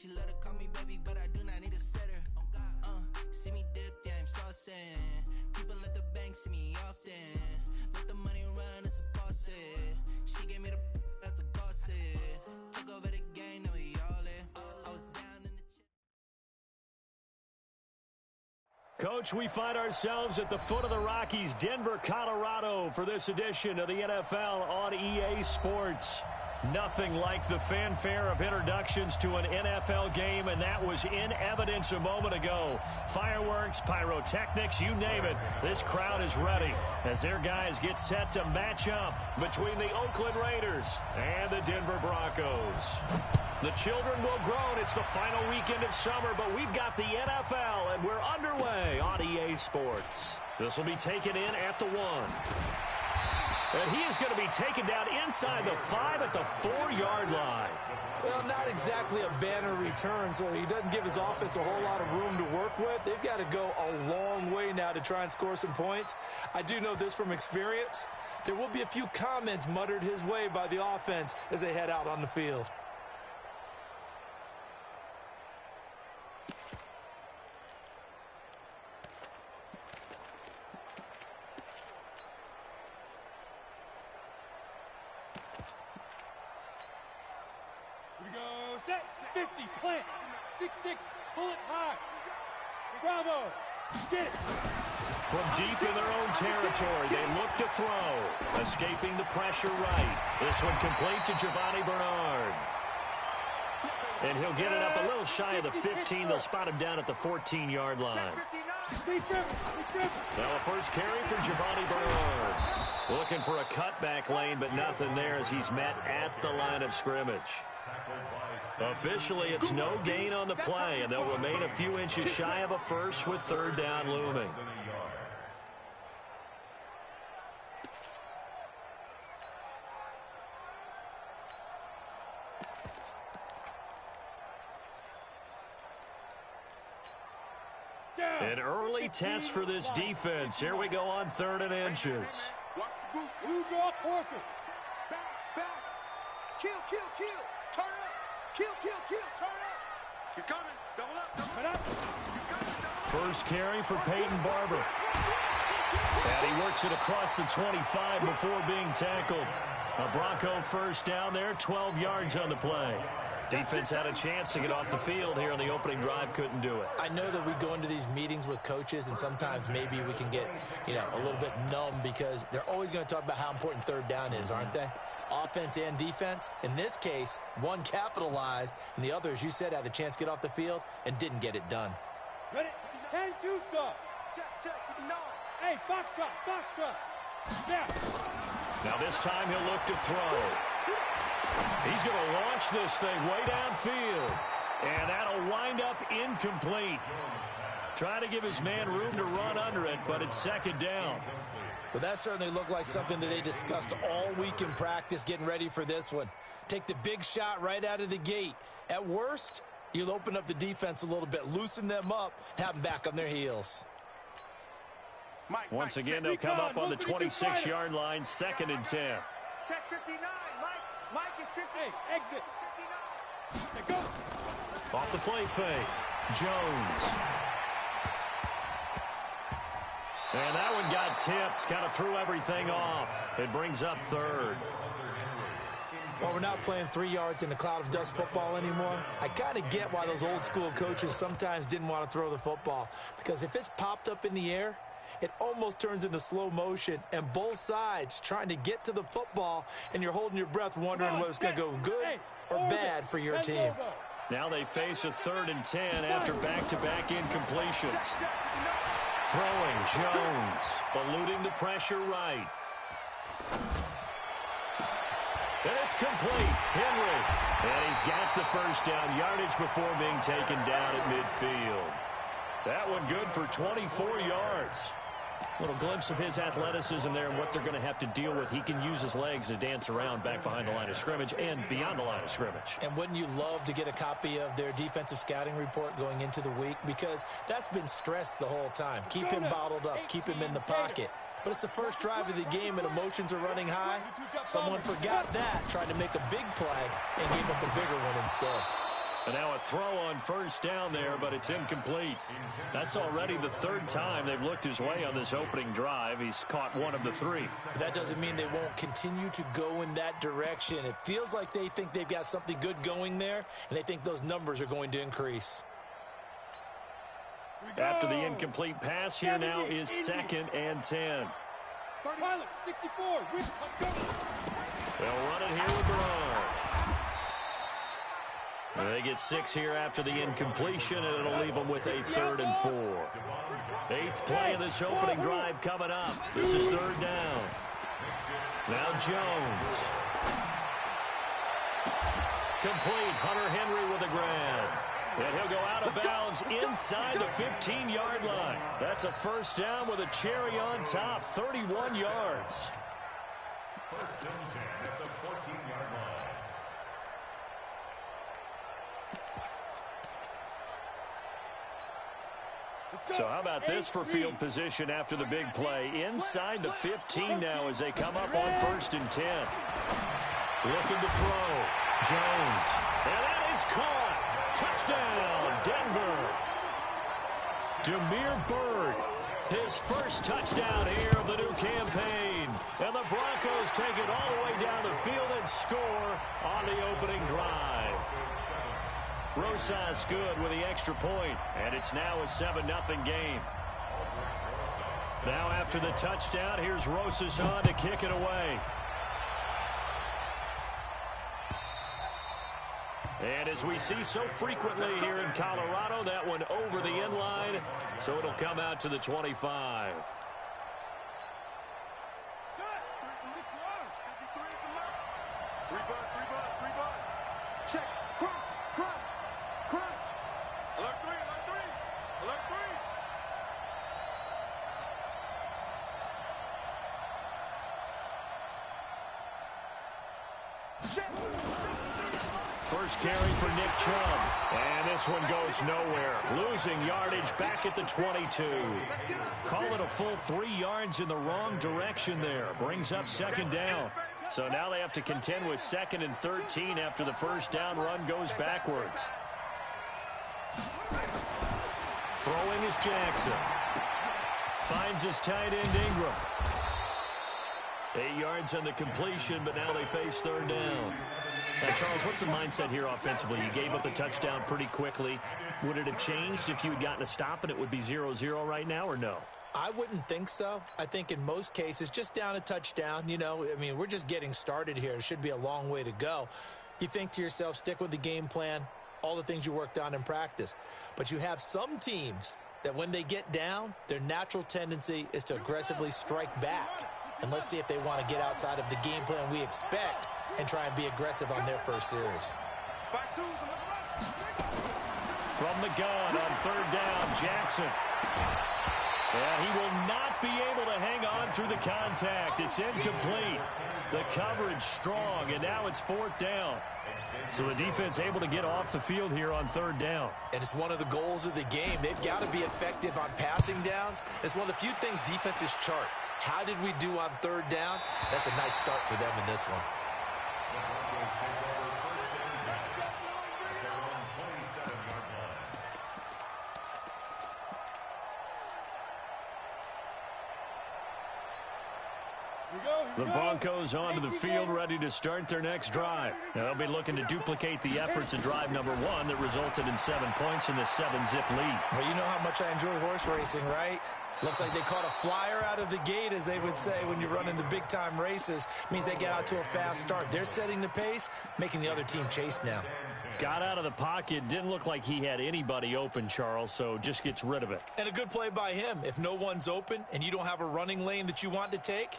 She let her call me baby, but I do not need a setter. See me dip, yeah, I'm saucing. People at the bank see me often. Let the money run, it's a faucet. She gave me the that's the bosses. Took over the game, now we all in. I was down in the Coach, we find ourselves at the foot of the Rockies, Denver, Colorado, for this edition of the NFL on EA Sports. Nothing like the fanfare of introductions to an NFL game, and that was in evidence a moment ago. Fireworks, pyrotechnics, you name it. This crowd is ready as their guys get set to match up between the Oakland Raiders and the Denver Broncos. The children will groan. It's the final weekend of summer, but we've got the NFL, and we're underway on EA Sports. This will be taken in at the 1. And he is going to be taken down inside the 5 at the 4-yard line. Well, not exactly a banner return, so he doesn't give his offense a whole lot of room to work with. They've got to go a long way now to try and score some points. I do know this from experience. There will be a few comments muttered his way by the offense as they head out on the field. Set, 50, plant, 6-6, pull it high. Bravo, get it. From deep in their own territory, they look to throw. Escaping the pressure right. This one complete to Giovanni Bernard. And he'll get it up a little shy of the 15. They'll spot him down at the 14-yard line. Now a first carry for Giovanni Bernard. Looking for a cutback lane, but nothing there as he's met at the line of scrimmage. Officially, it's no gain on the play, and they'll remain a few inches shy of a first with third down looming. An early test for this defense. Here we go on 3rd and inches. Who draw Corpus? Back. Kill. Turn up. Kill. Turn up. He's coming. Double up. First carry for Peyton Barber. And he works it across the 25 before being tackled. A Bronco first down there, 12 yards on the play. Defense had a chance to get off the field here on the opening drive, couldn't do it. I know that we go into these meetings with coaches, and sometimes maybe we can get, a little bit numb because they're always going to talk about how important third down is, aren't they? Offense and defense. In this case, one capitalized, and the other, as you said, had a chance to get off the field and didn't get it done. Ready? 10-2, sir. Check. Hey, Foxtrot. Yeah. Now this time he'll look to throw. He's going to launch this thing way downfield. And that'll wind up incomplete. Trying to give his man room to run under it, but it's second down. Well, that certainly looked like something that they discussed all week in practice getting ready for this one. Take the big shot right out of the gate. At worst, you'll open up the defense a little bit, loosen them up, have them back on their heels. Once again, they'll come up on the 26-yard line, 2nd and 10. Check 59. Mike is 50. Exit. 59. Go. Off the play fake. Jones. And that one got tipped. Kind of threw everything off. It brings up 3rd. Well, we're not playing 3 yards in a cloud of dust football anymore. I kind of get why those old school coaches sometimes didn't want to throw the football. Because if it's popped up in the air, it almost turns into slow motion, and both sides trying to get to the football, and you're holding your breath wondering whether it's going to go good or bad for your team. Now they face a 3rd and 10 after back-to-back incompletions. Throwing Jones, eluding the pressure right. And it's complete. Henry. And he's got the first down yardage before being taken down at midfield. That one good for 24 yards. A little glimpse of his athleticism there and what they're going to have to deal with. He can use his legs to dance around back behind the line of scrimmage and beyond the line of scrimmage. And wouldn't you love to get a copy of their defensive scouting report going into the week? Because that's been stressed the whole time. Keep him bottled up. Keep him in the pocket. But it's the first drive of the game and emotions are running high. Someone forgot that, trying to make a big play and gave up a bigger one instead. And now a throw on first down there, but it's incomplete. That's already the third time they've looked his way on this opening drive. He's caught one of the three. But that doesn't mean they won't continue to go in that direction. It feels like they think they've got something good going there, and they think those numbers are going to increase. After the incomplete pass, here now is 2nd and 10. Pilot, 64. They'll run it here with Brown. They get 6 here after the incompletion, and it'll leave them with a 3rd and 4. 8th play of this opening drive coming up. This is 3rd down. Now Jones. Complete. Hunter Henry with a grab. And he'll go out of bounds inside the 15-yard line. That's a first down with a cherry on top, 31 yards. First and 10 at the 14-yard line. So how about this for field position after the big play? Inside the 15 now as they come up on 1st and 10. Looking to throw. Jones. And that is caught. Touchdown, Denver. Damiere Byrd, his first touchdown here of the new campaign. And the Broncos take it all the way down the field and score on the opening drive. Rosas good with the extra point, and it's now a 7-0 game. Now after the touchdown, here's Rosas on to kick it away. And as we see so frequently here in Colorado, that one over the end line, so it'll come out to the 25. Check. Crunch. Alert 3. Check. First carry for Nick Chubb. And this one goes nowhere. Losing yardage back at the 22. Call it a full 3 yards in the wrong direction there. Brings up 2nd down. So now they have to contend with 2nd and 13 after the first down run goes backwards. Throwing is Jackson. Finds his tight end Ingram. 8 yards on the completion, but now they face 3rd down. Now, Charles, what's the mindset here offensively? You gave up a touchdown pretty quickly. Would it have changed if you had gotten a stop and it would be 0-0 right now, or no? I wouldn't think so. I think in most cases, just down a touchdown, you know, I mean, we're just getting started here. It should be a long way to go. You think to yourself, stick with the game plan, all the things you worked on in practice. But you have some teams that when they get down, their natural tendency is to aggressively strike back. And let's see if they want to get outside of the game plan we expect and try and be aggressive on their first series. From the gun on 3rd down, Jackson. And he will not be able to hang on through the contact. It's incomplete. The coverage strong, and now it's 4th down. So the defense able to get off the field here on 3rd down. And it's one of the goals of the game. They've got to be effective on passing downs. It's one of the few things defenses chart. How did we do on 3rd down? That's a nice start for them in this one. The Broncos onto the field, ready to start their next drive. They'll be looking to duplicate the efforts in drive number 1 that resulted in 7 points in the 7-zip lead. Well, you know how much I enjoy horse racing, right? Looks like they caught a flyer out of the gate, as they would say when you're running the big-time races. Means they get out to a fast start. They're setting the pace, making the other team chase now. Got out of the pocket. Didn't look like he had anybody open, Charles, so just gets rid of it. And a good play by him. If no one's open and you don't have a running lane that you want to take,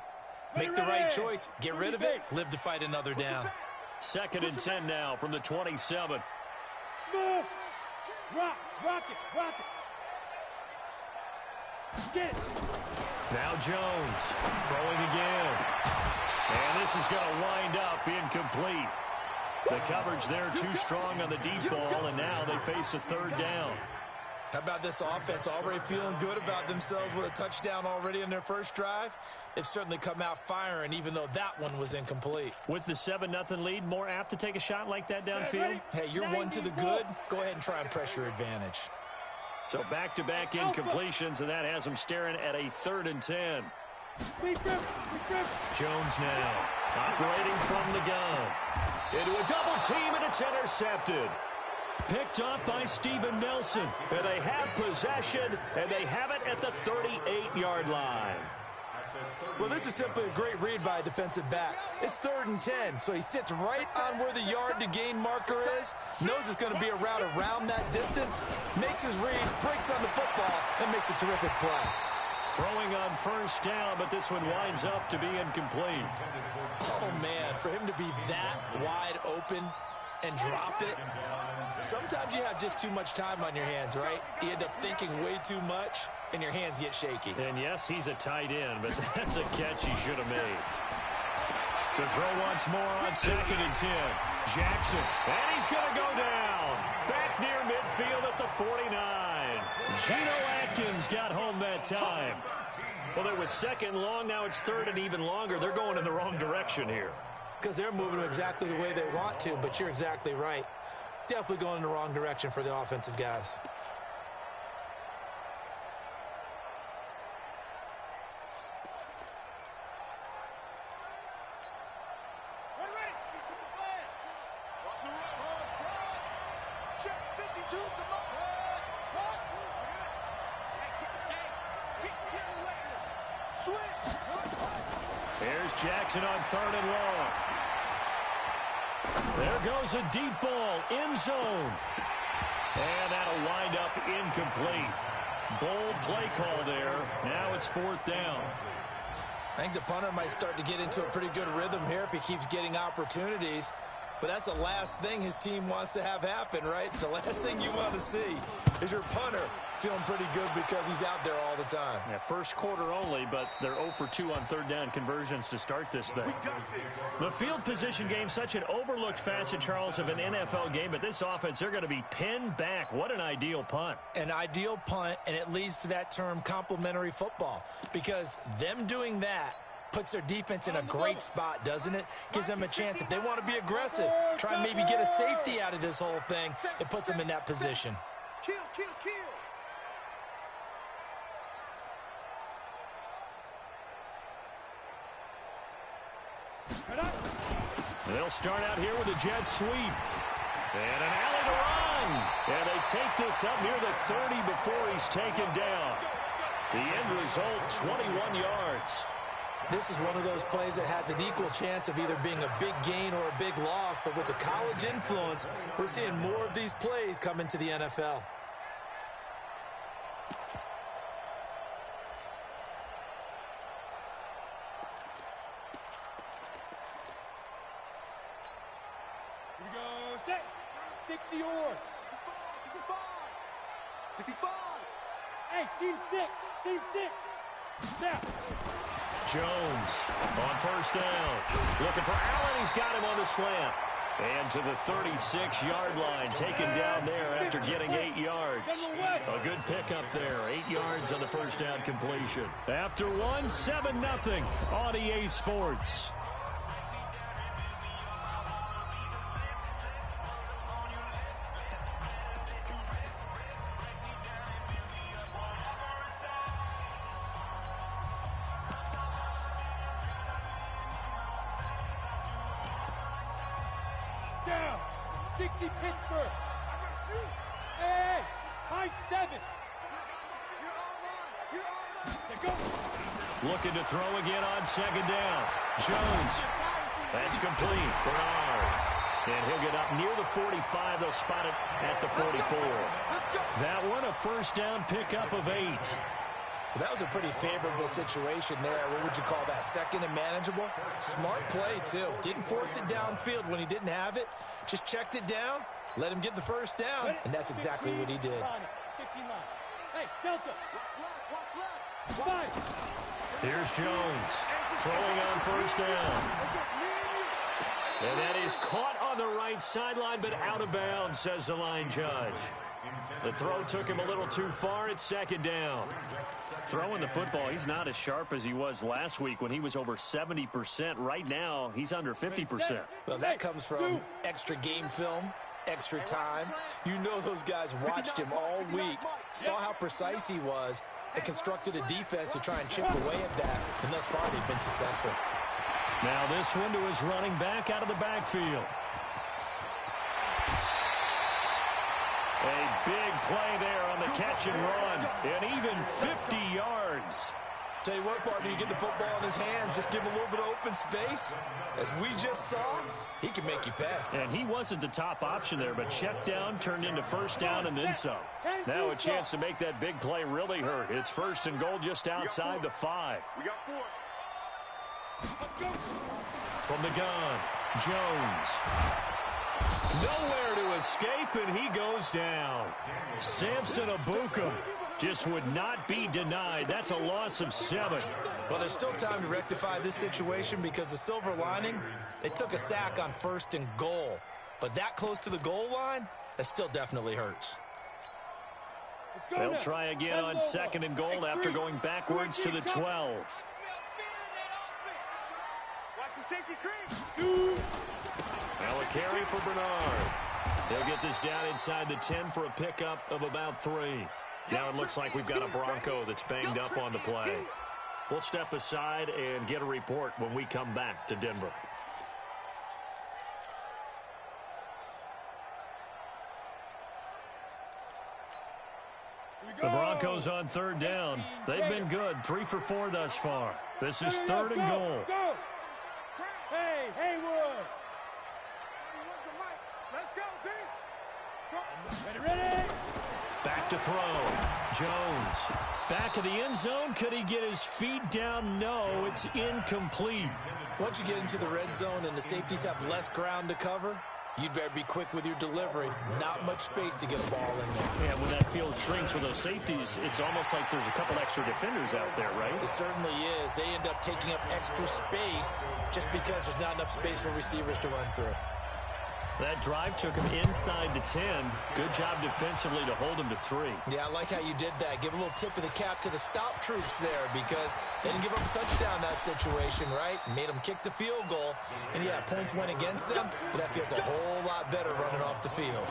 make the right choice. Get rid of it. Live to fight another down. 2nd and 10 now from the 27. Smith. Rock it. Get it. Now Jones throwing again. And this is going to wind up incomplete. The coverage there too strong on the deep ball, and now they face a 3rd down. How about this offense already feeling good about themselves with a touchdown already in their first drive? They've certainly come out firing, even though that one was incomplete. With the 7-0 lead, more apt to take a shot like that downfield? Hey, you're one to the good. Go ahead and try and press your advantage. So back-to-back incompletions, and that has them staring at a 3rd and 10. Jones now operating from the gun. Into a double team, and it's intercepted. Picked up by Steven Nelson. And they have possession, and they have it at the 38-yard line. Well, this is simply a great read by a defensive back. It's 3rd and 10, so he sits right on where the yard-to-gain marker is, knows it's going to be a route around that distance, makes his read, breaks on the football, and makes a terrific play. Throwing on 1st down, but this one winds up to be incomplete. Oh, man, for him to be that wide open and drop it, sometimes you have just too much time on your hands, right? You end up thinking way too much, and your hands get shaky. And yes, he's a tight end, but that's a catch he should have made. To throw once more on 2nd and 10. Jackson, and he's going to go down. Back near midfield at the 49. Geno Atkins got home that time. Well, it was 2nd long, now it's 3rd and even longer. They're going in the wrong direction here. Because they're moving exactly the way they want to, but you're exactly right. Definitely going in the wrong direction for the offensive guys. Here's Jackson on 3rd and long. There goes a deep ball, end zone. And that'll wind up incomplete. Bold play call there. Now it's 4th down. I think the punter might start to get into a pretty good rhythm here if he keeps getting opportunities. But that's the last thing his team wants to have happen, right? The last thing you want to see is your punter feeling pretty good because he's out there all the time. Yeah, first quarter only, but they're 0 for 2 on 3rd down conversions to start this thing. The field position game, such an overlooked facet, Charles, of an NFL game, but this offense, they're going to be pinned back. What an ideal punt. An ideal punt, and it leads to that term complementary football, because them doing that puts their defense in a great spot, doesn't it? Gives them a chance. If they want to be aggressive, try and maybe get a safety out of this whole thing, it puts them in that position. Kill, kill, kill. They'll start out here with a jet sweep. And an alley to run. And they take this up near the 30 before he's taken down. The end result, 21 yards. This is one of those plays that has an equal chance of either being a big gain or a big loss, but with the college influence, we're seeing more of these plays come into the NFL. Here we go, set, 60 yards. 65. Hey, seam 6, seam 6. Snap. Jones on 1st down. Looking for Allen. He's got him on the slant. And to the 36-yard line, taken down there after getting 8 yards. A good pickup there. 8 yards on the 1st down completion. After 7-0 on EA Sports. Down. 60 Pittsburgh. Hey, high 7. To go. Looking to throw again on 2nd down. Jones. That's complete. Bernard. And he'll get up near the 45. They'll spot it at the 44. That one, a 1st down pickup of 8. Well, that was a pretty favorable situation there. What would you call that? 2nd and manageable? Smart play, too. Didn't force it downfield when he didn't have it. Just checked it down, let him get the 1st down, and that's exactly what he did. 15 line. Hey, Delta. Watch left. 5. Here's Jones throwing on 1st down. And that is caught on the right sideline, but out of bounds, says the line judge. The throw took him a little too far. It's second down. Throwing the football, he's not as sharp as he was last week when he was over 70%. Right now, he's under 50%. Well, that comes from extra game film, extra time. You know those guys watched him all week, saw how precise he was, and constructed a defense to try and chip away at that. And thus far, they've been successful. Now this one to his running back out of the backfield. A big play there on the catch and run, and even 50 yards. Tell you what, partner, you get the football in his hands, just give him a little bit of open space. As we just saw, he can make you pay. And he wasn't the top option there, but check down turned into first down and then some. Now a chance to make that big play really hurt. It's first and goal just outside the 5. We got 4. From the gun, Jones. Nowhere to escape, and he goes down. Samson Abukum just would not be denied. That's a loss of 7. Well, there's still time to rectify this situation because the silver lining, they took a sack on first and goal. But that close to the goal line, that still definitely hurts. They'll try again on second and goal after going backwards to the 12. Watch the safety creep. Now a carry for Bernard. They'll get this down inside the 10 for a pickup of about 3. Now it looks like we've got a Bronco that's banged up on the play. We'll step aside and get a report when we come back to Denver. The Broncos on third down. They've been good, 3 for 4 thus far. This is third and goal. Hey, Haywood. Let's go, D. Ready. Back to throw. Jones. Back of the end zone. Could he get his feet down? No, it's incomplete. Once you get into the red zone and the safeties have less ground to cover, you'd better be quick with your delivery. Not much space to get a ball in there. Yeah, when that field shrinks with those safeties, it's almost like there's a couple extra defenders out there, right? It certainly is. They end up taking up extra space just because there's not enough space for receivers to run through. That drive took him inside the 10. Good job defensively to hold him to 3. Yeah, I like how you did that. Give a little tip of the cap to the stop troops there because they didn't give up a touchdown in that situation, right? Made them kick the field goal. And, yeah, points went against them, but that feels a whole lot better running off the field.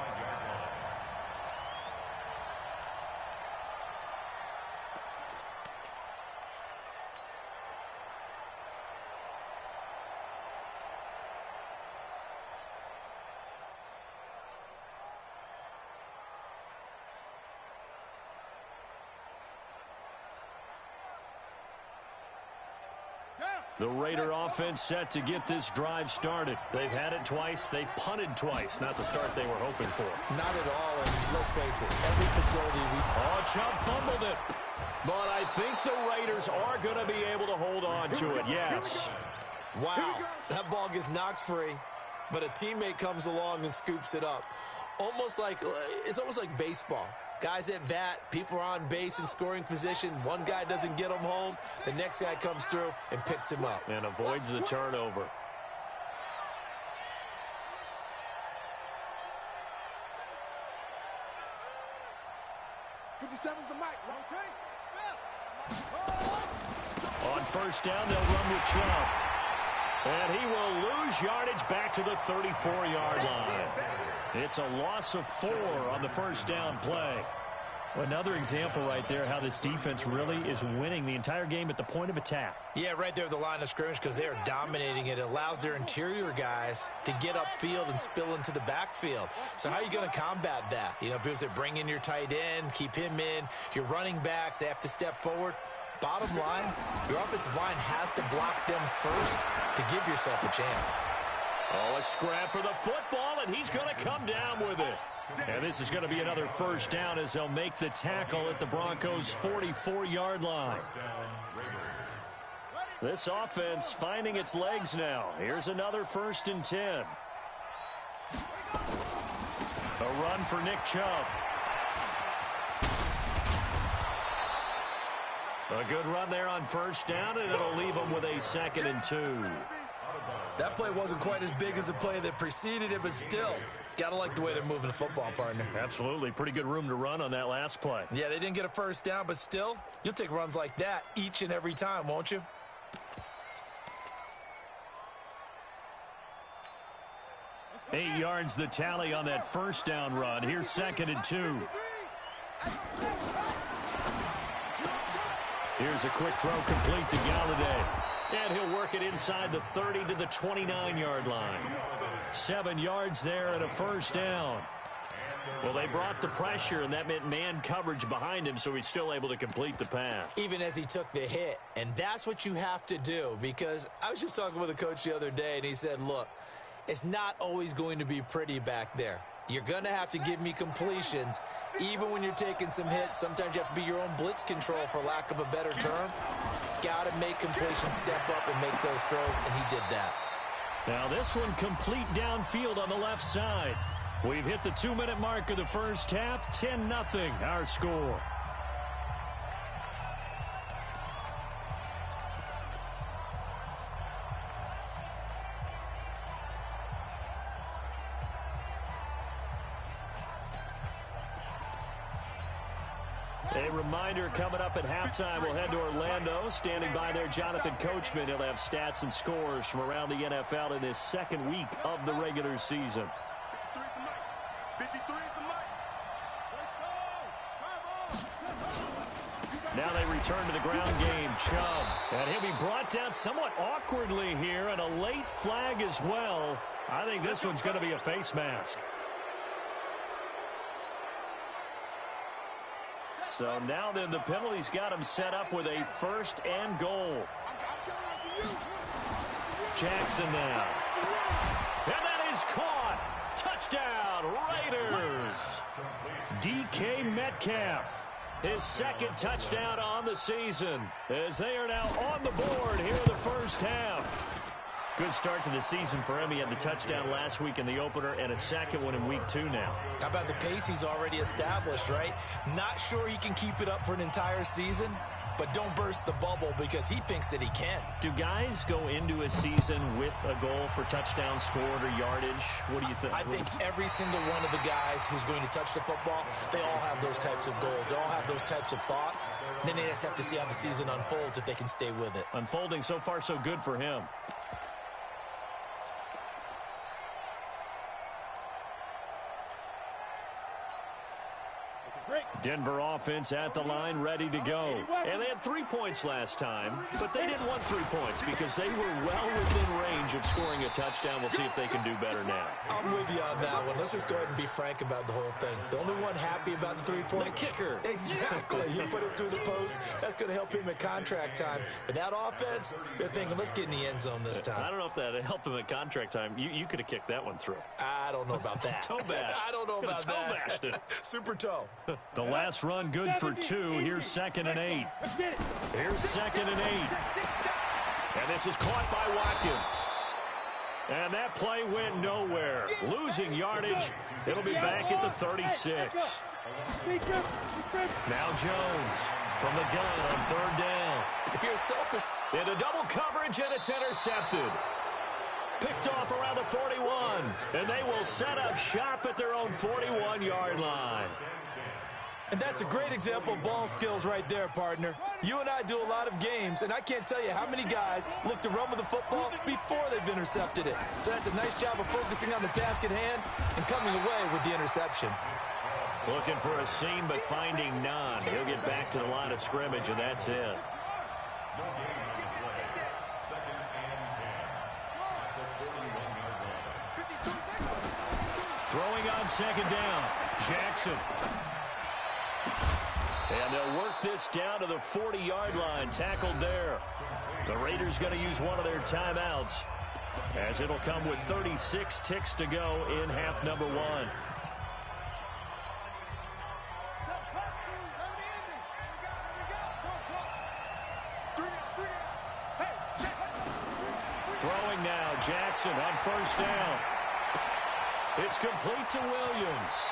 The Raider offense set to get this drive started. They've had it twice. They've punted twice. Not the start they were hoping for. Not at all, and let's face it, every facility we... Oh, Chubb fumbled it. But I think the Raiders are going to be able to hold on to it, yes. Wow, that ball gets knocked free, but a teammate comes along and scoops it up. It's almost like baseball. Guys at bat, people are on base in scoring position. One guy doesn't get him home. The next guy comes through and picks him up. And avoids the turnover. On first down, they'll run with Chubb. And he will lose yardage back to the 34-yard line. It's a loss of 4 on the first down play. Well, another example right there how this defense really is winning the entire game at the point of attack. Yeah, right there at the line of scrimmage because they are dominating it. It allows their interior guys to get upfield and spill into the backfield. So how are you going to combat that? You know, because they bring in your tight end, keep him in. Your running backs, they have to step forward. Bottom line, your offensive line has to block them first to give yourself a chance. Oh, a scrap for the football, and he's going to come down with it. And this is going to be another first down as they'll make the tackle at the Broncos' 44-yard line. This offense finding its legs now. Here's another 1st and 10. A run for Nick Chubb. A good run there on first down, and it'll leave them with a 2nd and 2. That play wasn't quite as big as the play that preceded it, but still, got to like the way they're moving the football, partner. Absolutely. Pretty good room to run on that last play. Yeah, they didn't get a first down, but still, you'll take runs like that each and every time, won't you? Eight yards the tally on that first down run. Here's 2nd and 2. Here's a quick throw complete to Galladay. And he'll work it inside the 30 to the 29-yard line. 7 yards there and a first down. Well, they brought the pressure, and that meant man coverage behind him, so he's still able to complete the pass. Even as he took the hit. And that's what you have to do, because I was just talking with a coach the other day, and he said, look, it's not always going to be pretty back there. You're going to have to give me completions. Even when you're taking some hits, sometimes you have to be your own blitz control, for lack of a better term. Got to make completions, step up, and make those throws, and he did that. Now this one complete downfield on the left side. We've hit the 2-minute mark of the first half. 10-0 our score. A reminder, coming up at halftime, we'll head to Orlando. Standing by there, Jonathan Coachman. He'll have stats and scores from around the NFL in his second week of the regular season. 53 is the mic. Now they return to the ground game. Chubb. And he'll be brought down somewhat awkwardly here, and a late flag as well. I think this one's going to be a face mask. So now then the penalty's got him set up with a 1st and goal. Jackson now. And that is caught. Touchdown, Raiders. DK Metcalf. His 2nd touchdown on the season, as they are now on the board here in the first half. Good start to the season for him. He had the touchdown last week in the opener and a 2nd one in week 2 now. How about the pace he's already established, right? Not sure he can keep it up for an entire season, but don't burst the bubble, because he thinks that he can. Do guys go into a season with a goal for touchdown scored or yardage? What do you think? I think every single one of the guys who's going to touch the football, they all have those types of goals. They all have those types of thoughts. Then they just have to see how the season unfolds if they can stay with it. Unfolding so far so good for him. Denver offense at the line, ready to go. And they had 3 points last time, but they didn't want 3 points because they were well within range of scoring a touchdown. We'll see if they can do better now. I'm with you on that one. Let's just go ahead and be frank about the whole thing. The only one happy about the 3-point? The kicker. Exactly. You put it through the post. That's going to help him at contract time. But that offense, they're thinking, let's get in the end zone this time. I don't know if that helped him at contract time. You could have kicked that one through. I don't know about that. Toe bash. I don't know about that. Toe bashed it. Super toe. The last run good for 2. Here's 2nd and 8. Here's 2nd and 8. And this is caught by Watkins. And that play went nowhere. Losing yardage. It'll be back at the 36. Now Jones from the gun on 3rd down. If you're selfish. Into double coverage, and it's intercepted. Picked off around the 41. And they will set up shop at their own 41-yard line. And that's a great example of ball skills right there, partner. You and I do a lot of games, and I can't tell you how many guys look to run with the football before they've intercepted it. So that's a nice job of focusing on the task at hand and coming away with the interception. Looking for a seam, but finding none. He'll get back to the line of scrimmage, and that's it. Throwing on 2nd down. Jackson. And they'll work this down to the 40-yard line. Tackled there. The Raiders going to use one of their timeouts, as it'll come with 36 ticks to go in half number 1. Throwing now. Jackson on 1st down. It's complete to Williams.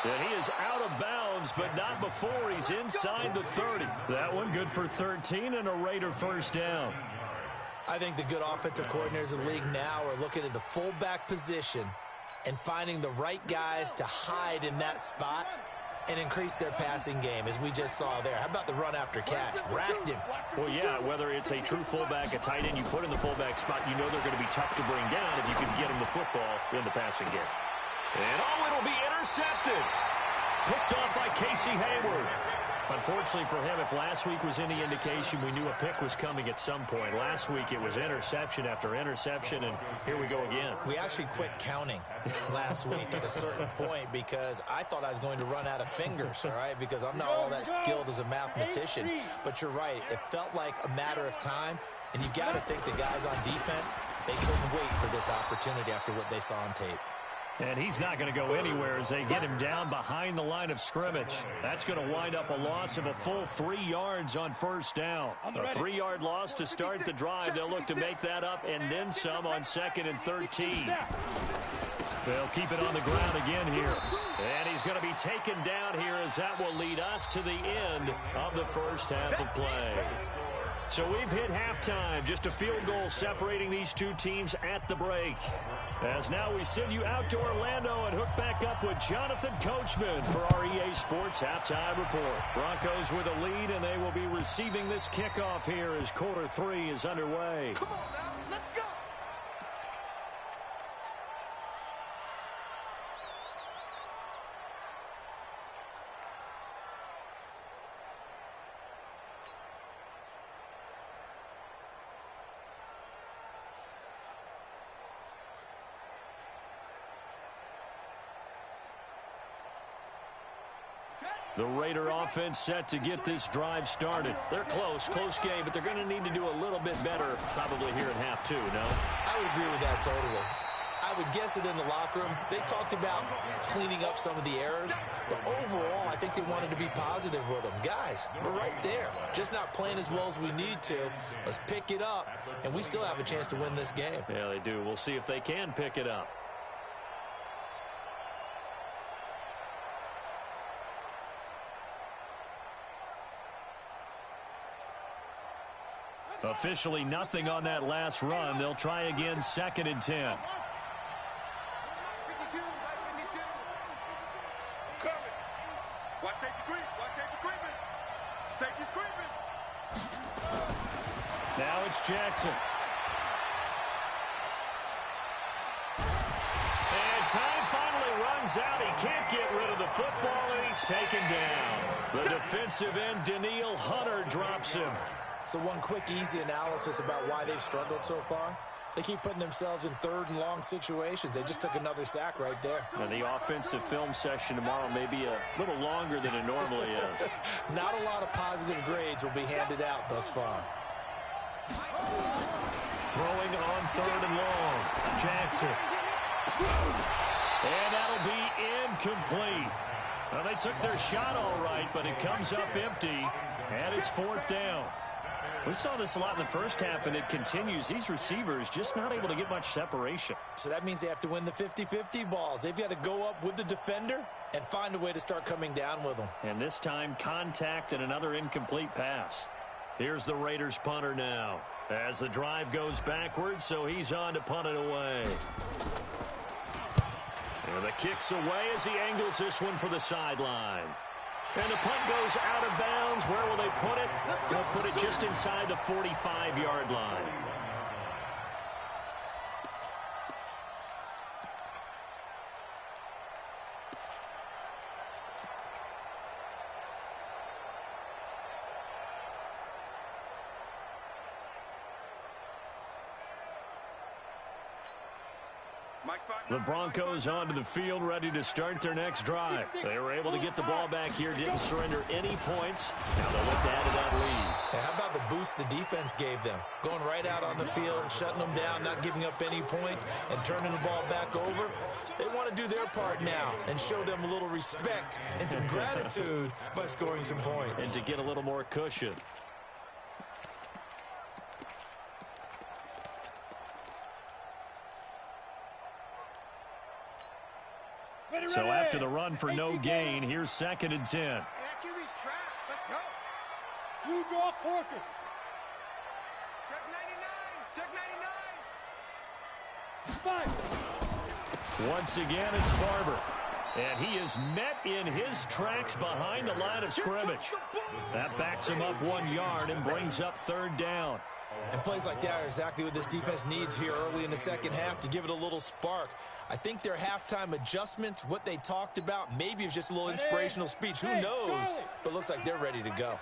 And he is out of bounds, but not before he's inside the 30. That one good for 13 and a Raider 1st down. I think the good offensive coordinators in the league now are looking at the fullback position and finding the right guys to hide in that spot and increase their passing game, as we just saw there. How about the run after catch? Racked him. Well, yeah, whether it's a true fullback, a tight end you put in the fullback spot, you know they're going to be tough to bring down if you can get them the football in the passing game. And, it'll be intercepted. Picked off by Casey Hayward. Unfortunately for him, if last week was any indication, we knew a pick was coming at some point. Last week it was interception after interception, and here we go again. We actually quit counting last week at a certain point because I thought I was going to run out of fingers, all right, because I'm not all that skilled as a mathematician. But you're right. It felt like a matter of time, and you got to think the guys on defense, they couldn't wait for this opportunity after what they saw on tape. And he's not going to go anywhere as they get him down behind the line of scrimmage. That's going to wind up a loss of a full 3 yards on first down. A 3-yard loss to start the drive. They'll look to make that up and then some on 2nd and 13. They'll keep it on the ground again here. And he's going to be taken down here as that will lead us to the end of the first half of play. So we've hit halftime, just a field goal separating these two teams at the break. As now we send you out to Orlando and hook back up with Jonathan Coachman for our EA Sports Halftime Report. Broncos with a lead, and they will be receiving this kickoff here as quarter 3 is underway. Come on now, let's go. The Raider offense set to get this drive started. They're close game, but they're going to need to do a little bit better probably here in half 2, no? I would agree with that totally. I would guess it in the locker room. They talked about cleaning up some of the errors, but overall, I think they wanted to be positive with them. Guys, we're right there. Just not playing as well as we need to. Let's pick it up, and we still have a chance to win this game. Yeah, they do. We'll see if they can pick it up. Officially nothing on that last run. They'll try again 2nd and 10. 52, cover. Watch safety creep. Watch safety creeping. Safety's creeping. Now it's Jackson. And time finally runs out. He can't get rid of the football, and he's taken down. The defensive end, Daniil Hunter, drops him. So one quick, easy analysis about why they've struggled so far. They keep putting themselves in 3rd and long situations. They just took another sack right there. And the offensive film session tomorrow may be a little longer than it normally is. Not a lot of positive grades will be handed out thus far. Throwing on 3rd and long. Jackson. And that'll be incomplete. Well, they took their shot all right, but it comes up empty, and it's 4th down. We saw this a lot in the first half, and it continues. These receivers just not able to get much separation. So that means they have to win the 50-50 balls. They've got to go up with the defender and find a way to start coming down with them. And this time, contact and another incomplete pass. Here's the Raiders punter now. As the drive goes backwards, so he's on to punt it away. And the kick's away as he angles this one for the sideline. And the punt goes out of bounds. Where will they put it? They'll put it just inside the 45-yard line. The Broncos onto the field, ready to start their next drive. They were able to get the ball back here, didn't surrender any points. Now they'll look to add to that lead. Hey, how about the boost the defense gave them? Going right out on the field, shutting them down, not giving up any points, and turning the ball back over. They want to do their part now and show them a little respect and some gratitude by scoring some points. And to get a little more cushion. So after the run for no gain, here's 2nd and 10. Hey, that QB's traps. Let's go. You draw Corkins. Check 99. Check 99. Five. Once again, it's Barber. And he is met in his tracks behind the line of scrimmage. That backs him up 1 yard and brings up third down. And plays like that are exactly what this defense needs here early in the second half to give it a little spark. I think their halftime adjustments, what they talked about, maybe it was just a little inspirational speech. Who knows? But looks like they're ready to go.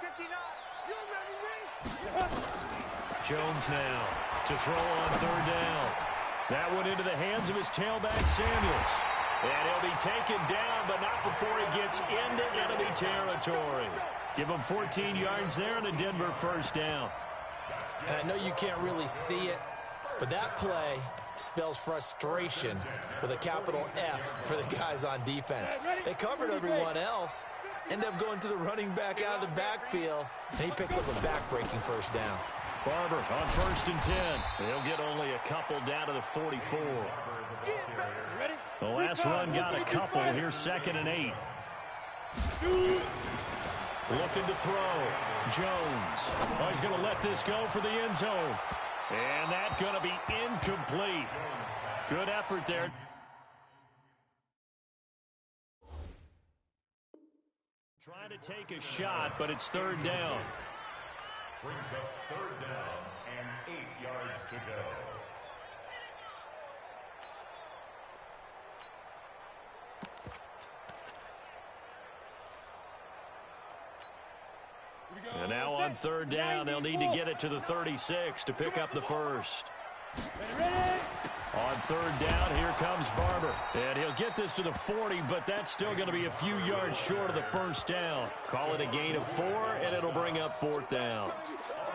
Jones now to throw on third down. That went into the hands of his tailback, Samuels. And he'll be taken down, but not before he gets into enemy territory. Give him 14 yards there and a Denver first down. And I know you can't really see it, but that play spells frustration with a capital F for the guys on defense. They covered everyone else, end up going to the running back out of the backfield, and he picks up a back-breaking first down. Barber on 1st and 10. He'll get only a couple down to the 44. The last run got a couple. Here's 2nd and 8. Looking to throw. Jones. Oh, he's going to let this go for the end zone. And that's going to be incomplete. Good effort there. Trying to take a shot, but it's third down. Brings up third down and 8 yards to go. And now on third down, they'll need to get it to the 36 to pick up the first. On third down, here comes Barber. And he'll get this to the 40, but that's still going to be a few yards short of the first down. Call it a gain of 4, and it'll bring up 4th down.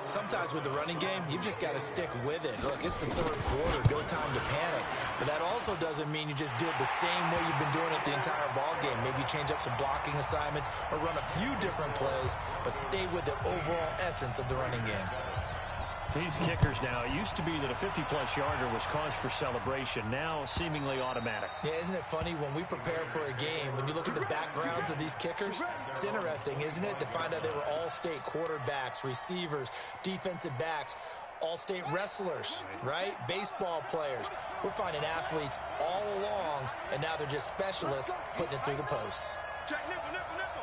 Sometimes with the running game, you've just got to stick with it. Look, it's the third quarter, no time to panic. But that also doesn't mean you just do it the same way you've been doing it the entire ball game. Maybe change up some blocking assignments or run a few different plays, but stay with the overall essence of the running game. These kickers now, it used to be that a 50-plus yarder was cause for celebration. Now, seemingly automatic. Yeah, isn't it funny when we prepare for a game, when you look at the backgrounds of these kickers, it's interesting, isn't it, to find out they were all-state quarterbacks, receivers, defensive backs, all-state wrestlers, right? Baseball players. We're finding athletes all along, and now they're just specialists putting it through the posts. Check nickel, nickel, nickel.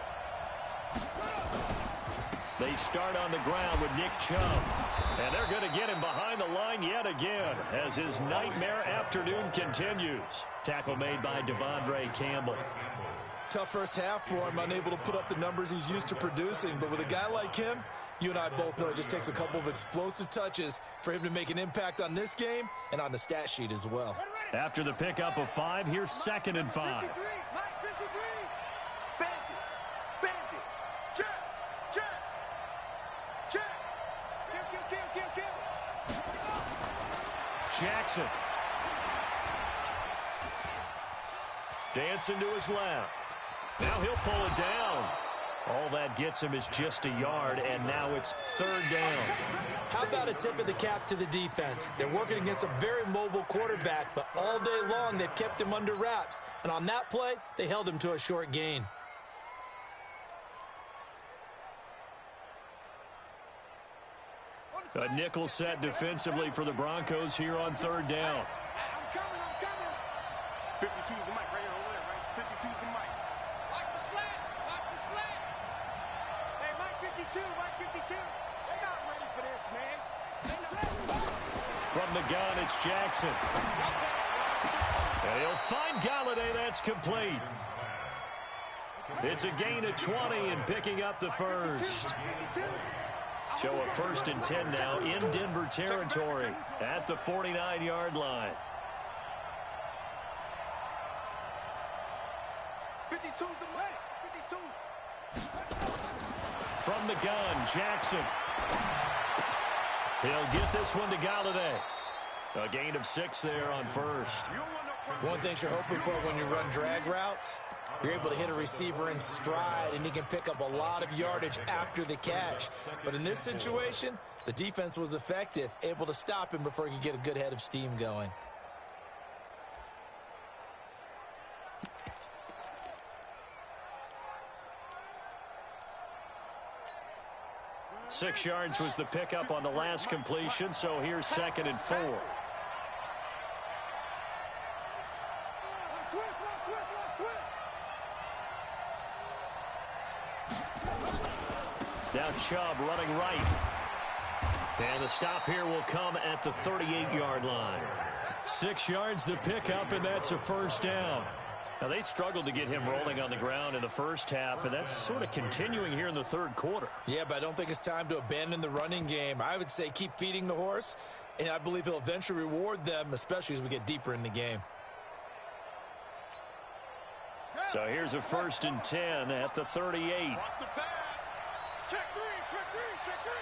They start on the ground with Nick Chubb. And they're going to get him behind the line yet again as his nightmare afternoon continues. Tackle made by Devondre Campbell. Tough first half for him, unable to put up the numbers he's used to producing. But with a guy like him, you and I both know it just takes a couple of explosive touches for him to make an impact on this game and on the stat sheet as well. After the pickup of 5, here's 2nd and 5. Mike 53. Bandit. Check. Kill. Jackson. Dancing to his left. Now he'll pull it down. All that gets him is just a yard, and now it's third down. How about a tip of the cap to the defense? They're working against a very mobile quarterback, but all day long they've kept him under wraps. And on that play, they held him to a short gain. A nickel set defensively for the Broncos here on third down. I'm coming. 52's the mic right here over there, right? 52's the mic. Watch the slant. Hey, Mike 52. They're not ready for this, man. From the gun, it's Jackson. And he'll find Galladay. That's complete. It's a gain of 20 and picking up the first. So a 1st and 10 now in Denver territory at the 49-yard line. 52's the mic. 52. From the gun, Jackson. He'll get this one to Galladay. A gain of 6 there on first. One thing you're hoping for when you run drag routes, you're able to hit a receiver in stride, and he can pick up a lot of yardage after the catch. But in this situation, the defense was effective, able to stop him before he could get a good head of steam going. 6 yards was the pickup on the last completion, so here's 2nd and 4. Now Chubb running right. And the stop here will come at the 38-yard line. 6 yards the pickup, and that's a first down. Now, they struggled to get him rolling on the ground in the first half, and that's sort of continuing here in the third quarter. Yeah, but I don't think it's time to abandon the running game. I would say keep feeding the horse, and I believe he'll eventually reward them, especially as we get deeper in the game. So here's a 1st and 10 at the 38. Watch the pass. Check three, check three, check three.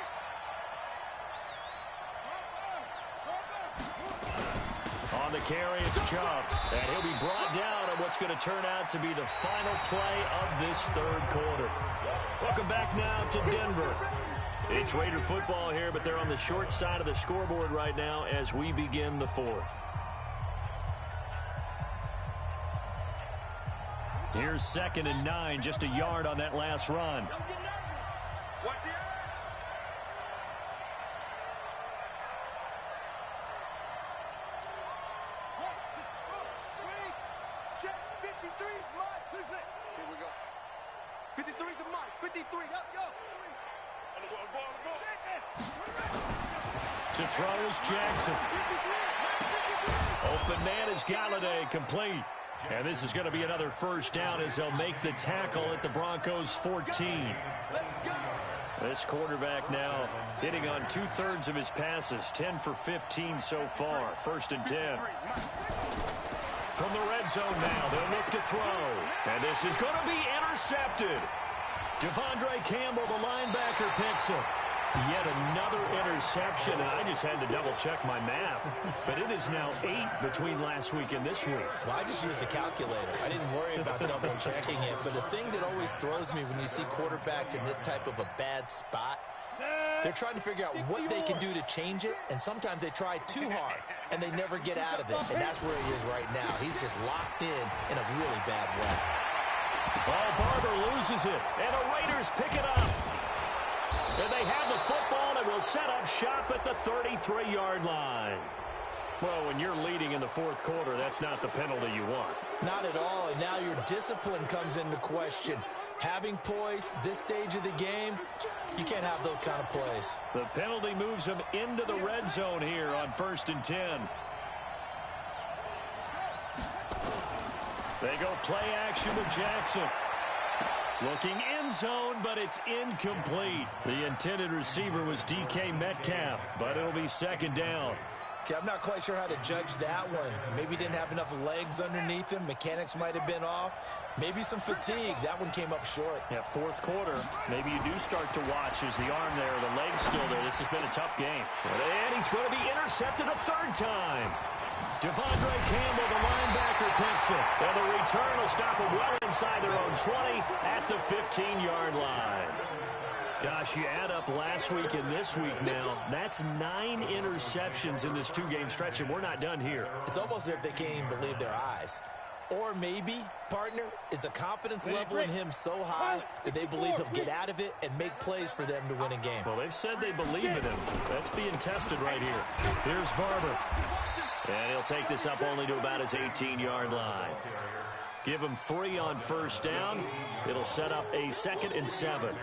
On the carry, it's Chubb, and he'll be brought down on what's going to turn out to be the final play of this third quarter. Welcome back now to Denver. It's Raider football here, but they're on the short side of the scoreboard right now as we begin the fourth. Here's 2nd and 9, just a yard on that last run. Watch the eye. Check 53 is mine. Here we go. 53 is the mic. 53. Yo. On the ball. To throw is Jackson. Open man is Galladay, complete. And this is going to be another first down as they'll make the tackle at the Broncos 14. This quarterback now hitting on 2/3 of his passes, 10 for 15 so far. 1st and 10. From the red zone now, they'll look to throw. And this is going to be intercepted. Devondre Campbell, the linebacker, picks it. Yet another interception, and I just had to double-check my math. But it is now 8 between last week and this week. Well, I just used the calculator. I didn't worry about double-checking it. But the thing that always throws me when you see quarterbacks in this type of a bad spot, they're trying to figure out what they can do to change it, and sometimes they try too hard, and they never get out of it. And that's where he is right now. He's just locked in a really bad way. Oh, Barber loses it, and the Raiders pick it up. And they have the football and will set up shop at the 33-yard line. Well, when you're leading in the fourth quarter, that's not the penalty you want. Not at all, and now your discipline comes into question. Having poise this stage of the game, you can't have those kind of plays. The penalty moves them into the red zone here on 1st and 10. They go play action with Jackson. Looking end zone, but it's incomplete. The intended receiver was DK Metcalf, but it'll be 2nd down. Okay, I'm not quite sure how to judge that one. Maybe he didn't have enough legs underneath him. Mechanics might have been off. Maybe some fatigue. That one came up short. Yeah, fourth quarter. Maybe you do start to watch as the arm there, the leg's still there. This has been a tough game. And he's going to be intercepted a 3rd time. Devondre Campbell, the linebacker, picks it. And the return will stop him well inside their own 20 at the 15-yard line. Gosh, you add up last week and this week now, that's 9 interceptions in this 2-game stretch, and we're not done here. It's almost as if they can't even believe their eyes. Or maybe, partner, is the confidence level in him so high that they believe he'll get out of it and make plays for them to win a game. Well, they've said they believe in him. That's being tested right here. Here's Barber. And he'll take this up only to about his 18-yard line. Give him 3 on 1st down. It'll set up a 2nd and 7.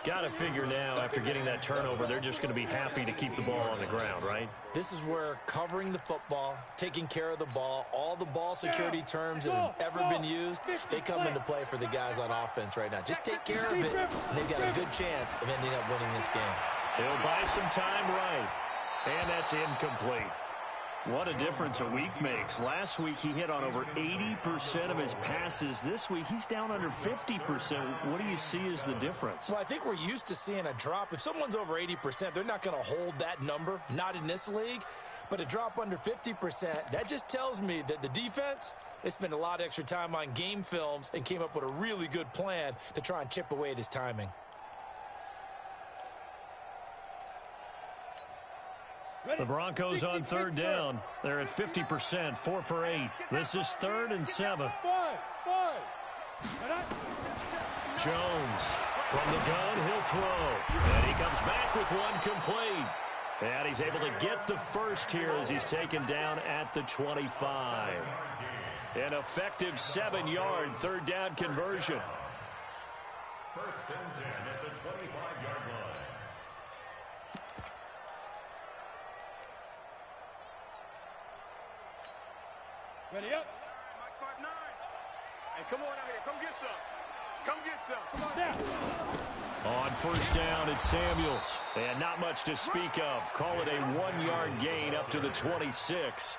Got to figure now, after getting that turnover, they're just going to be happy to keep the ball on the ground, right? This is where covering the football, taking care of the ball, all the ball security terms that have ever been used, they come into play for the guys on offense right now. Just take care of it, and they've got a good chance of ending up winning this game. He'll buy some time right, and that's incomplete. What a difference a week makes. Last week, he hit on over 80% of his passes. This week, he's down under 50%. What do you see as the difference? Well, I think we're used to seeing a drop. If someone's over 80%, they're not going to hold that number, not in this league. But a drop under 50%, that just tells me that the defense, they spent a lot of extra time on game films and came up with a really good plan to try and chip away at his timing. The Broncos on 3rd down. They're at 50%, 4 for 8. This is 3rd and 7. Jones From the gun, he'll throw. And he comes back with one complete. And he's able to get the first here as he's taken down at the 25. An effective 7-yard third down conversion. First and 10 at the 25-yard line. Ready up. Mike 5'9". Hey, come on out here. Come get some. Come get some. Come on Down. On first down, it's Samuels. And not much to speak of. Call it a 1-yard gain up to the 26.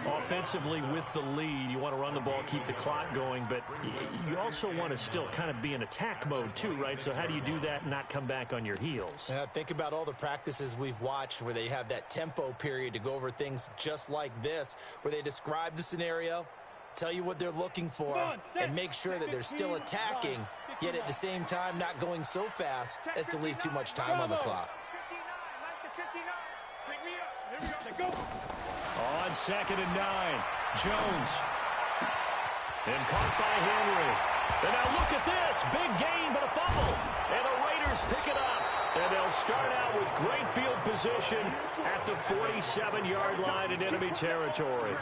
Offensively with the lead, you want to run the ball, keep the clock going, but you also want to still kind of be in attack mode too, right? So how do you do that and not come back on your heels? Think about all the practices we've watched where they have that tempo period to go over things just like this, where they describe the scenario, tell you what they're looking for, and make sure that they're still attacking, yet at the same time not going so fast as to leave too much time on the clock. 59. Pick me up. Here we go. Go. On second and 9, Jones. And caught by Henry. And now look at this. Big gain, but a fumble. And the Raiders pick it up. And they'll start out with great field position at the 47-yard line in enemy territory.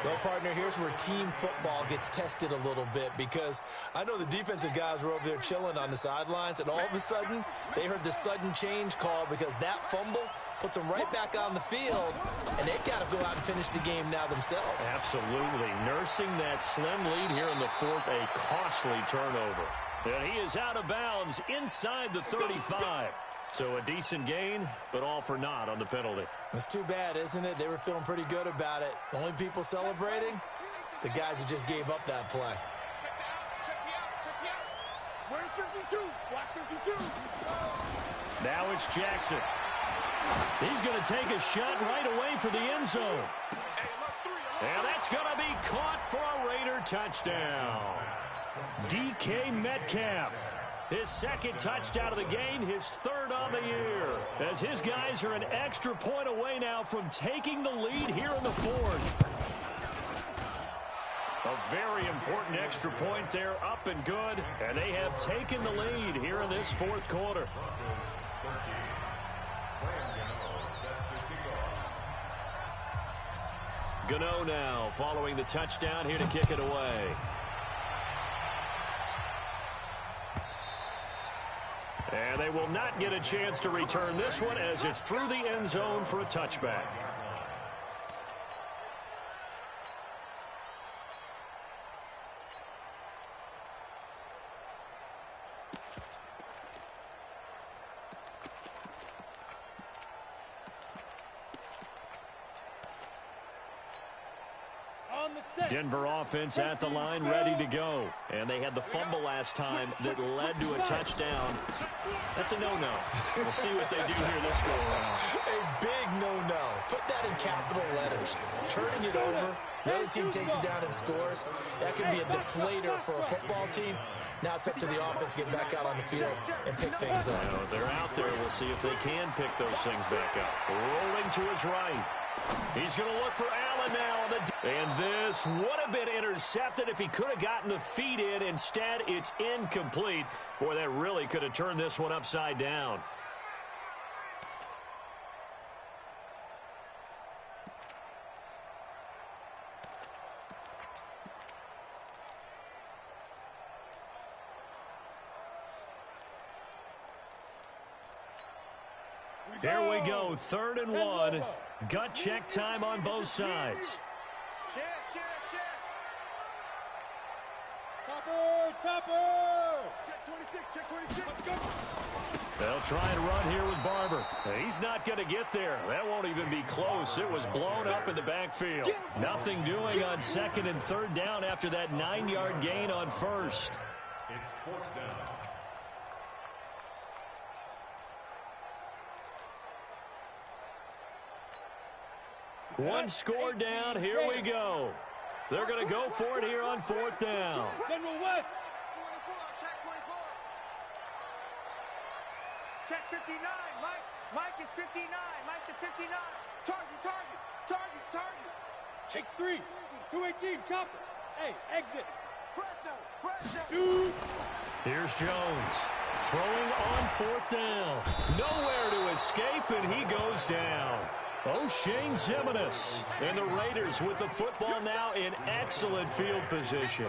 Well, partner, here's where team football gets tested a little bit, because I know the defensive guys were over there chilling on the sidelines, and all of a sudden they heard the sudden change call because that fumble puts them right back on the field, and they've got to go out and finish the game now themselves. Absolutely. Nursing that slim lead here in the fourth, a costly turnover. And he is out of bounds inside the 35. So a decent gain, but all for naught on the penalty. It's too bad, isn't it? They were feeling pretty good about it. The only people celebrating, the guys who just gave up that play. Check me out. Where's 52? Black 52. Now it's Jackson. He's going to take a shot right away for the end zone. And that's going to be caught for a Raider touchdown. DK Metcalf. His second touchdown of the game, his third on the year. As his guys are an extra point away now from taking the lead here in the fourth. A very important extra point there, up and good. And they have taken the lead here in this fourth quarter. Gano now following the touchdown here to kick it away. And they will not get a chance to return this one as it's through the end zone for a touchback. Denver offense at the line, ready to go. And they had the fumble last time that led to a touchdown. That's a no-no. We'll see what they do here this go around. A big no-no. Put that in capital letters. Turning it over, the other team takes it down and scores. That can be a deflator for a football team. Now it's up to the offense to get back out on the field and pick things up. Now, they're out there. We'll see if they can pick those things back up. Rolling to his right. He's going to look for Allen now. And this would have been intercepted if he could have gotten the feet in. Instead, it's incomplete. Boy, that really could have turned this one upside down. Here we go, 3rd and 1. Gut check time on both sides. Topper! Check 26. Let's go. They'll try and run here with Barber. He's not going to get there. That won't even be close. It was blown up in the backfield. Nothing doing on 2nd and 3rd down after that 9-yard gain on 1st. It's 4th down. One score down. Here we go. They're going to go for it here on 4th down. General West. 24. Check 59. Mike is 59. Mike to 59. Target. Check 3. 218. Chopper. Hey, exit. Fresno. Shoot. Here's Jones throwing on fourth down. Nowhere to escape, and he goes down. O'Shane Ximines. And the Raiders with the football now in excellent field position.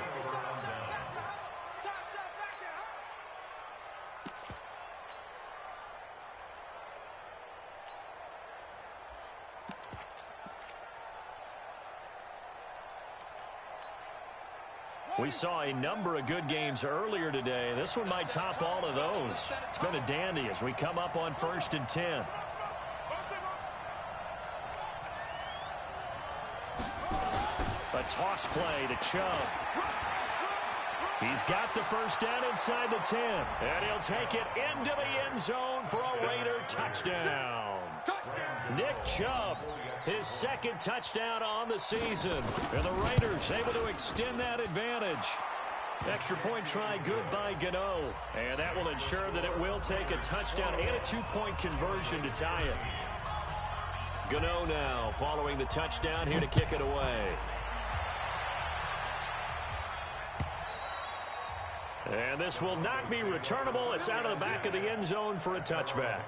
We saw a number of good games earlier today. This one might top all of those. It's been a dandy as we come up on 1st and 10. A toss play to Chubb. He's got the first down inside the 10. And he'll take it into the end zone for a Raider touchdown. Nick Chubb, his second touchdown on the season. And the Raiders able to extend that advantage. Extra point try good by Gano. And that will ensure that it will take a touchdown and a 2-point conversion to tie it. Gano now following the touchdown here to kick it away. And this will not be returnable. It's out of the back of the end zone for a touchback.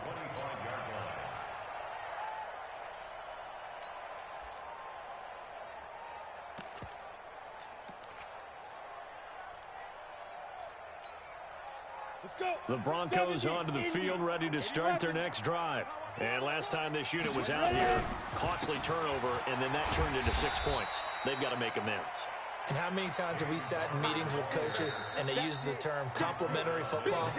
The Broncos onto the field, ready to start their next drive. And last time this unit was out here, costly turnover, and then that turned into 6 points. They've got to make amends. And how many times have we sat in meetings with coaches and they use the term complementary football?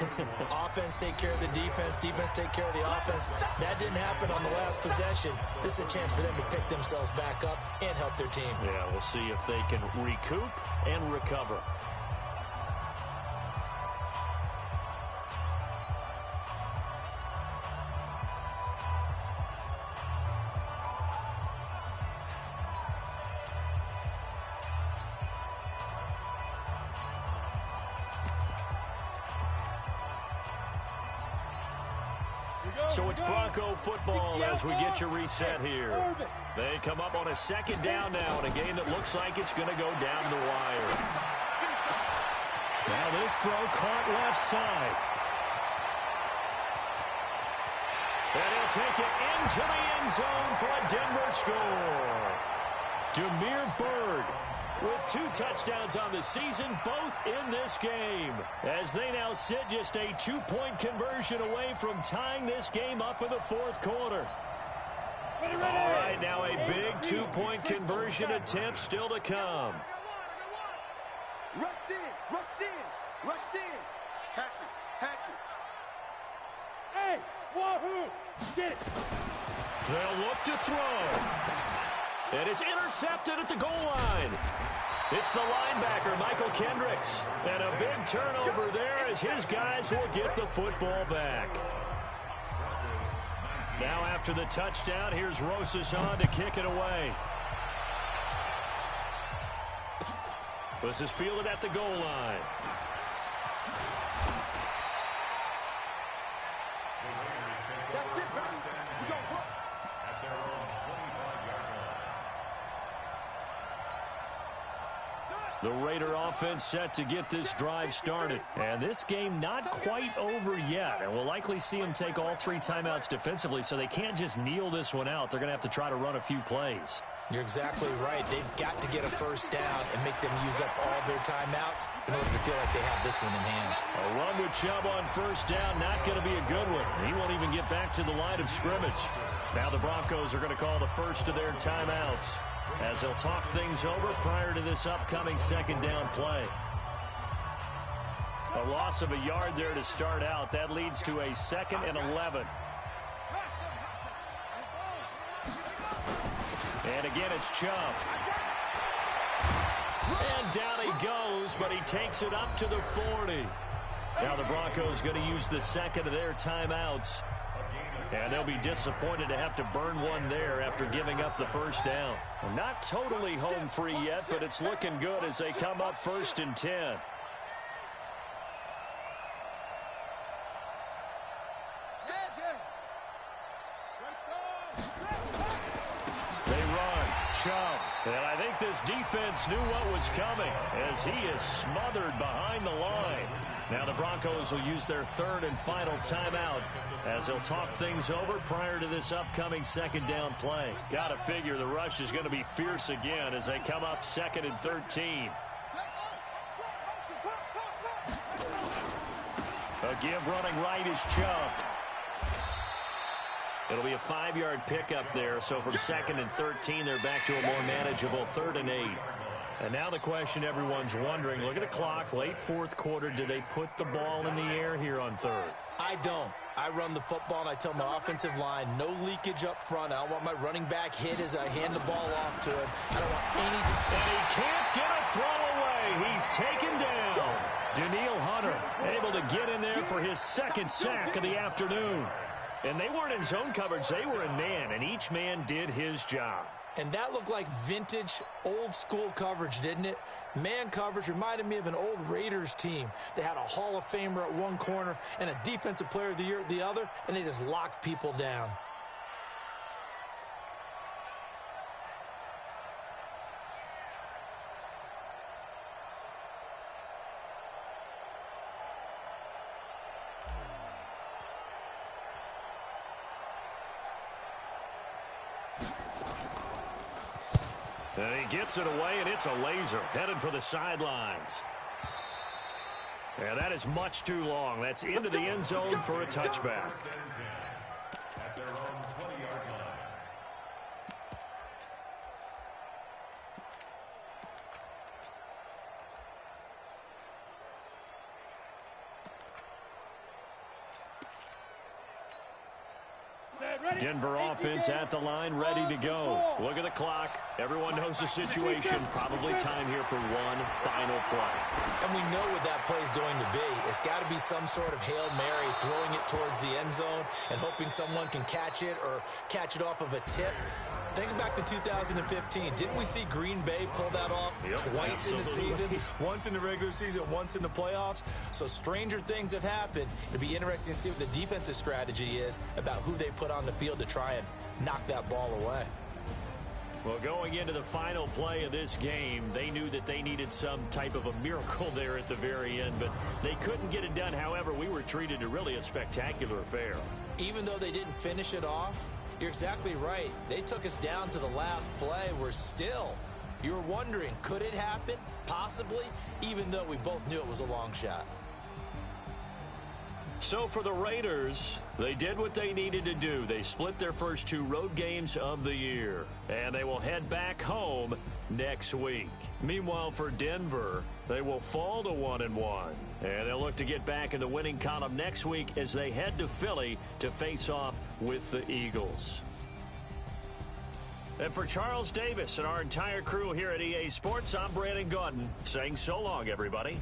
Offense take care of the defense, defense take care of the offense. That didn't happen on the last possession. This is a chance for them to pick themselves back up and help their team. Yeah, we'll see if they can recoup and recover. So it's Bronco football as we get you reset here. They come up on a second down now in a game that looks like it's going to go down the wire. Now this throw caught left side. And he'll take it into the end zone for a Denver score. Damiere Byrd with 2 touchdowns on the season, both in this game, as they now sit just a 2-point conversion away from tying this game up in the 4th quarter. All right, now a big 2-point conversion attempt still to come. Rush in, rush in, rush in. Hatch it. Hey, wahoo! Get it! They'll look to throw. And it's intercepted at the goal line. It's the linebacker, Michael Kendricks. And a big turnover there as his guys will get the football back. Now after the touchdown, here's Rosas on to kick it away. This is fielded at the goal line. That's it, buddy. You go work. At their own 25-yard line. The Raider offense set to get this drive started. And this game not quite over yet. And we'll likely see them take all 3 timeouts defensively, so they can't just kneel this one out. They're going to have to try to run a few plays. You're exactly right. They've got to get a first down and make them use up all their timeouts in order to feel like they have this one in hand. A run with Chubb on first down, not going to be a good one. He won't even get back to the line of scrimmage. Now the Broncos are going to call the first of their timeouts as they'll talk things over prior to this upcoming second down play. A loss of a yard there to start out. That leads to a 2nd and 11. And again, it's Chubb. And down he goes, but he takes it up to the 40. Now the Broncos going to use the second of their timeouts. And they'll be disappointed to have to burn one there after giving up the first down. Well, not totally home free yet, but it's looking good as they come up 1st and 10. And I think this defense knew what was coming as he is smothered behind the line. Now the Broncos will use their third and final timeout as they'll talk things over prior to this upcoming second down play. Got to figure the rush is going to be fierce again as they come up 2nd and 13. A give running right is Chubb. It'll be a 5-yard pickup there, so from 2nd and 13, they're back to a more manageable 3rd and 8. And now the question everyone's wondering, look at the clock, late 4th quarter, do they put the ball in the air here on 3rd? I don't. I run the football, and I tell my offensive line, no leakage up front. I don't want my running back hit as I hand the ball off to him. I don't want any... And he can't get a throw away. He's taken down. Danielle Hunter able to get in there for his 2nd sack of the afternoon. And they weren't in zone coverage. They were in man, and each man did his job. And that looked like vintage, old-school coverage, didn't it? Man coverage reminded me of an old Raiders team. They had a Hall of Famer at one corner and a Defensive Player of the Year at the other, and they just locked people down. And he gets it away, and it's a laser headed for the sidelines. And that is much too long. That's into the end zone for a touchback. At their own 20-yard line. Denver offense at the line, ready to go. Look at the clock. Everyone knows the situation. Probably time here for one final play. And we know what that play is going to be. It's got to be some sort of Hail Mary, throwing it towards the end zone and hoping someone can catch it or catch it off of a tip. Think back to 2015. Didn't we see Green Bay pull that off twice in the season? Once in the regular season, once in the playoffs. So stranger things have happened. It'll be interesting to see what the defensive strategy is about who they put on the field to try and knock that ball away. Well, going into the final play of this game, they knew that they needed some type of a miracle there at the very end, but they couldn't get it done. However, we were treated to really a spectacular affair. Even though they didn't finish it off, you're exactly right. They took us down to the last play. We're still, you were wondering, could it happen? Possibly, even though we both knew it was a long shot. So for the Raiders, they did what they needed to do. They split their first 2 road games of the year, and they will head back home next week. Meanwhile, for Denver, they will fall to 1-1, and they'll look to get back in the winning column next week as they head to Philly to face off with the Eagles. And for Charles Davis and our entire crew here at EA Sports, I'm Brandon Gaudin saying so long, everybody.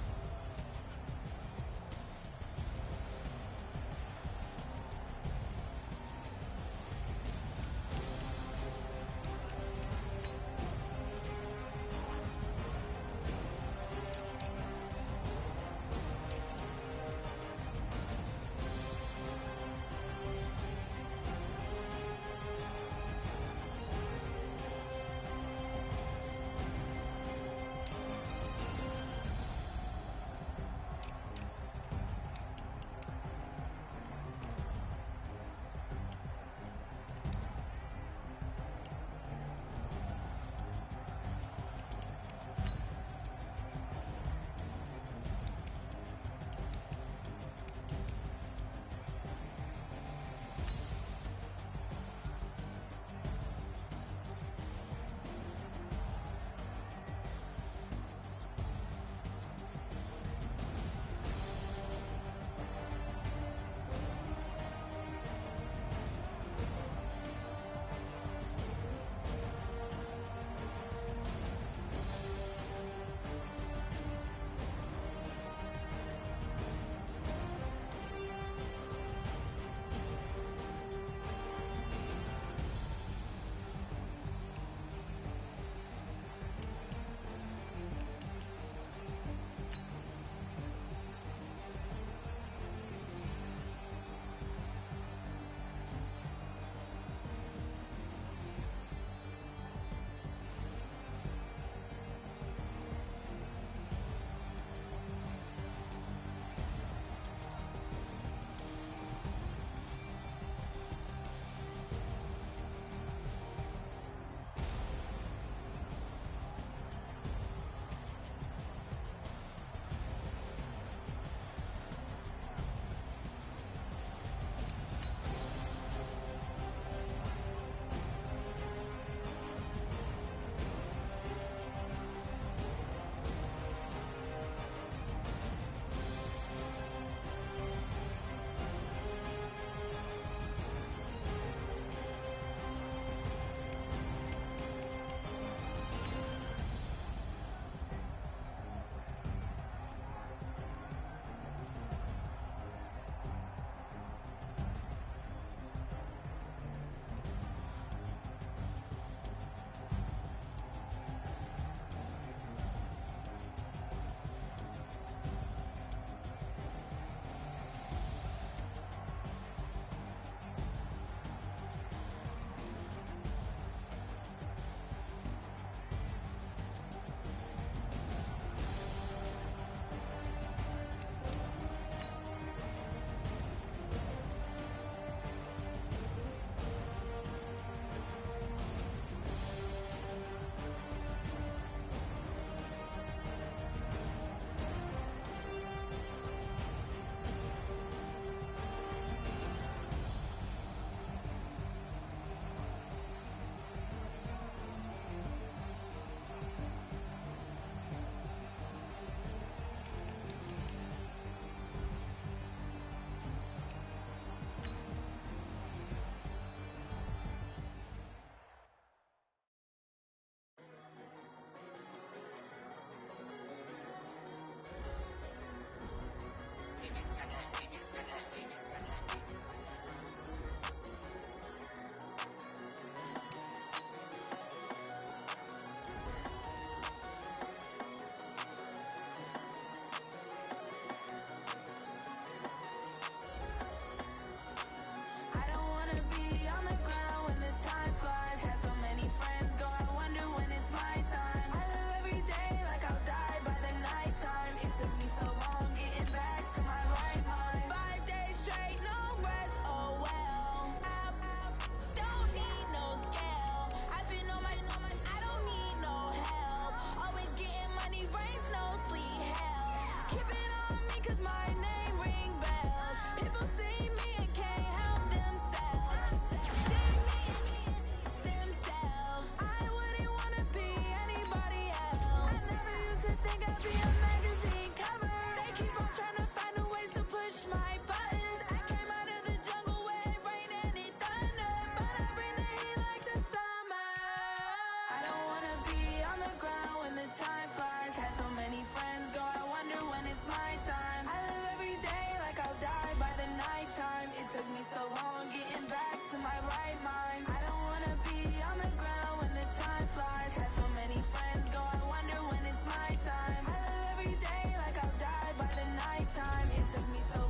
took me so